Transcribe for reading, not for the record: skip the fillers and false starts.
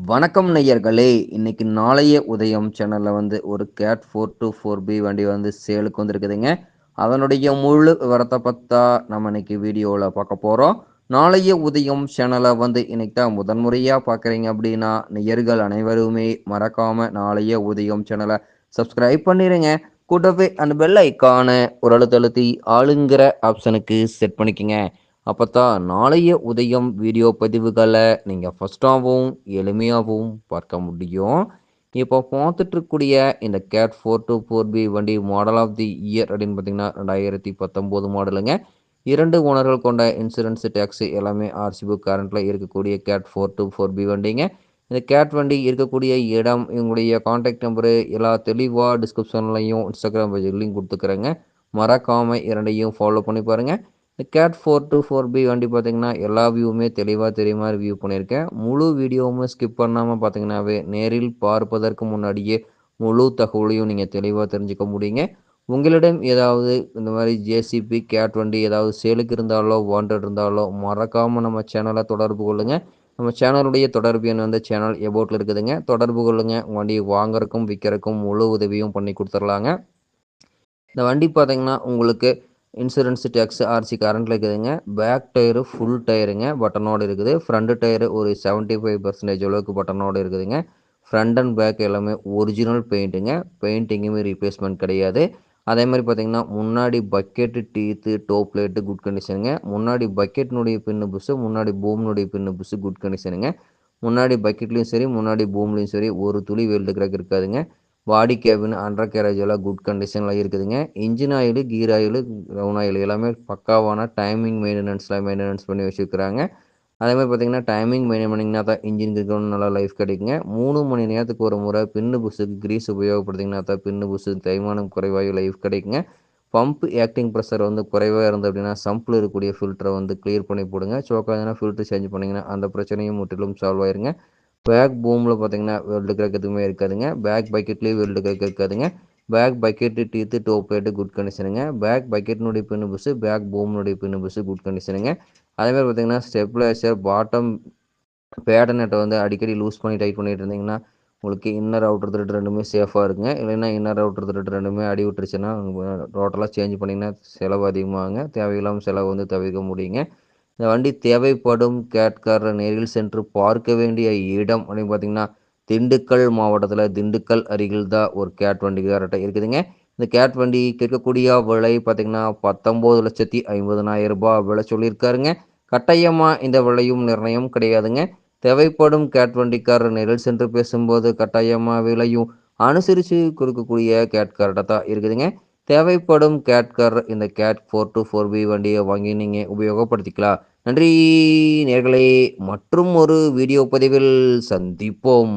வணக்கம் நேயர்களே! இன்னைக்கு நாளைய உதயம் சேனல்ல ஒரு கேட் 424B வண்டி சேலுக்கு வந்திருக்குதுங்க. அதனுடைய முழு விவரத்த பத்தா நம்ம இன்னைக்கு வீடியோல பார்க்க போறோம். நாளைய உதயம் சேனல இன்னைக்கு தான் முதன்முறையா பார்க்குறீங்க அப்படின்னா, நேயர்கள் அனைவருமே மறக்காம நாளைய உதயம் சேனல சப்ஸ்கிரைப் பண்ணிருங்க. கூடவே அந்த பெல் ஐகான ஒரு அழுத்தி ஆளுங்கிற ஆப்ஷனுக்கு செட் பண்ணிக்கங்க. அப்பத்தான் நாளைய உதயம் வீடியோ பதிவுகள நீங்க ஃபர்ஸ்ட்டாவும், எளிமையாவும் பார்க்க முடியும். இப்போ பார்த்துட்டு இருக்கக்கூடிய இந்த கேட் 424B வண்டி மாடல் ஆஃப் தி இயர் அப்படின்னு பார்த்தீங்கன்னா, 2019 மாடலுங்க. 2 ஓனர்கள் கொண்ட இன்சூரன்ஸ், டேக்ஸ் எல்லாமே ஆர்சி புக் கரண்ட்ல இருக்கக்கூடிய கேட் 424B வண்டிங்க. இந்த கேட் வண்டி இருக்கக்கூடிய இடம், இவங்களுடைய கான்டாக்ட் நம்பரு எல்லாம் தெளிவா டிஸ்கிரிப்ஷன்லயும், Instagram பேஜ் லிங்க் குடுத்துக்கிறேங்க. மறக்காம 2யும் ஃபாலோ பண்ணி பாருங்க. இந்த கேட் 424B வண்டி பார்த்தீங்கன்னா, எல்லா வியூவுமே தெளிவா தெரியுற மாரி வியூ பண்ணியிருக்கேன். முழு வீடியோவுமே ஸ்கிப் பண்ணாம பார்த்தீங்கன்னாவே, நேரில் பார்ப்பதற்கு முன்னாடியே முழு தகவலையும் நீங்க தெளிவா தெரிஞ்சுக்க முடியுங்க. உங்களிடம் ஏதாவது இந்த மாரி ஜேசிபி, கேட் வண்டி ஏதாவது சேலுக்கு இருந்தாலோ, வாண்டட் இருந்தாலோ மறக்காம நம்ம சேனல தொடர்பு கொள்ளுங்க. நம்ம சேனலுடைய தொடர்பு எண் சேனல் எபோட்ல இருக்குதுங்க. தொடர்பு கொள்ளுங்க. வண்டிய வாங்குறதுக்கும், விக்கிறதுக்கும் முழு உதவியும் பண்ணி குடுத்துறலாங்க. இந்த வண்டி பார்த்தீங்கன்னா, உங்களுக்கு இன்சூரன்ஸ், டேக்ஸ், ஆர்சி கரண்ட்ல இருக்குதுங்க. பேக் டயரு ஃபுல் டயருங்க. பட்டனோட இருக்குது. ஃப்ரண்ட் டயரு ஒரு 75% அளவுக்கு பட்டனோட இருக்குதுங்க. ஃப்ரண்ட் அண்ட் பேக் எல்லாமே ஒரிஜினல் பெயிண்ட்டுங்க. பெயிண்ட் எங்கேயுமே ரீப்ளேஸ்மென்ட் கிடையாது. அதே மாரி பார்த்தீங்கன்னா, முன்னாடி bucket, teeth, toe plate good கண்டிஷனுங்க. முன்னாடி பக்கெட்னுடைய பின்னு புஸ்ஸு, முன்னாடி பூம்னுடைய பின்னு புஸ்ஸு குட் கண்டிஷனுங்க. முன்னாடி பக்கெட்லயும் சரி, முன்னாடி பூம்லயும் சரி, ஒரு துளி வெல்டு கிராக் இருக்காதுங்க. பாடி கேபின், அண்டர் கேரேஜ் எல்லாம் குட் கண்டிஷன்ல இருக்குதுங்க. இன்ஜின் ஆயிலு, கீர் ஆயிலு, கிரவுன் ஆயில் எல்லாமே பக்காவான டைமிங் மெயின்டனன்ஸ் பண்ணி வச்சிருக்கிறாங்க. அதேமாதிரி பார்த்தீங்கன்னா, டைமிங் மெயின்டைன் பண்ணிங்கன்னா தான் இன்ஜின் கிரவுன் நல்லா லைஃப் கிடைக்குங்க. 3 மணி நேரத்துக்கு ஒரு முறை பின்னு புஸ்ஸுக்கு கிரீஸ் உபயோகப்படுத்திங்கன்னா தான் பின்னு புஸ்ஸு தேய்மானம் குறைவாகி லைஃப் கிடைக்குங்க. பம்ப் ஆக்டிங் ப்ரெஷர் குறைவா இருந்தது அப்படின்னா, சம்பில் இருக்கக்கூடிய ஃபில்டரை கிளியர் பண்ணி போடுங்க. சோக்கா இருந்ததுன்னா ஃபில்டர் சேஞ்ச் பண்ணிங்கன்னா, அந்த பிரச்சனையும் முற்றிலும் சால்வ் ஆயிருங்க. பேக் பூமில் பார்த்தீங்கன்னா, வெல்டு கிராக் எதுவுமே இருக்காதுங்க. பேக் பக்கெட்லேயும் வெல்டு கிராக் இருக்காதுங்க. Back bucket, teeth, toe plate good கண்டிஷனுங்க. பேக் பக்கெட்னுடைய பின்னு புஸ்ஸு, பேக் பூம்னுடைய பின்னு புஸ்ஸு குட் கண்டிஷனுங்க. அதேமாதிரி பார்த்தீங்கன்னா, ஸ்டெப்லைசர், பாட்டம் பேட நட்டை அடிக்கடி லூஸ் பண்ணி டைட் பண்ணிட்டு இருந்தீங்கன்னா, உங்களுக்கு இன்னர் அவுட்டர் த்ரெட் 2மே சேஃபா இருக்குங்க. இல்லைன்னா இன்னர் அவுட்டர் த்ரெட் 2மே அடி விட்டுருச்சுன்னா, டோட்டலா சேஞ்ச் பண்ணிங்கன்னா செலவு அதிகமாகுங்க. தேவையில்லாம செலவு தவிர்க்க முடியுங்க. இந்த வண்டி தேவைப்படும் கேட்காரர் நேரில் சென்று பார்க்க வேண்டிய இடம் அப்படின்னு பார்த்தீங்கன்னா, திண்டுக்கல் மாவட்டத்தில் திண்டுக்கல் அருகில் தான் ஒரு கேட் வண்டி கரெக்டாக இருக்குதுங்க. இந்த கேட் வண்டி கேட்கக்கூடிய விலை பார்த்தீங்கன்னா, 19,50,000 விலை சொல்லியிருக்காருங்க. கட்டாயமாக இந்த விலையும் நிர்ணயம் கிடையாதுங்க. தேவைப்படும் கேட் வண்டிக்காரர் நேரில் சென்று பேசும்போது கட்டாயமாக விலையும் அனுசரித்து கொடுக்கக்கூடிய கேட்கார்ட்ட தான் இருக்குதுங்க. தேவைப்படும் கேட்கார் இந்த கேட் 424B வண்டியை வாங்கி நீங்கள் உபயோகப்படுத்திக்கலாம். நன்றி நேயர்களே! மற்றும் ஒரு வீடியோ பதிவில் சந்திப்போம்.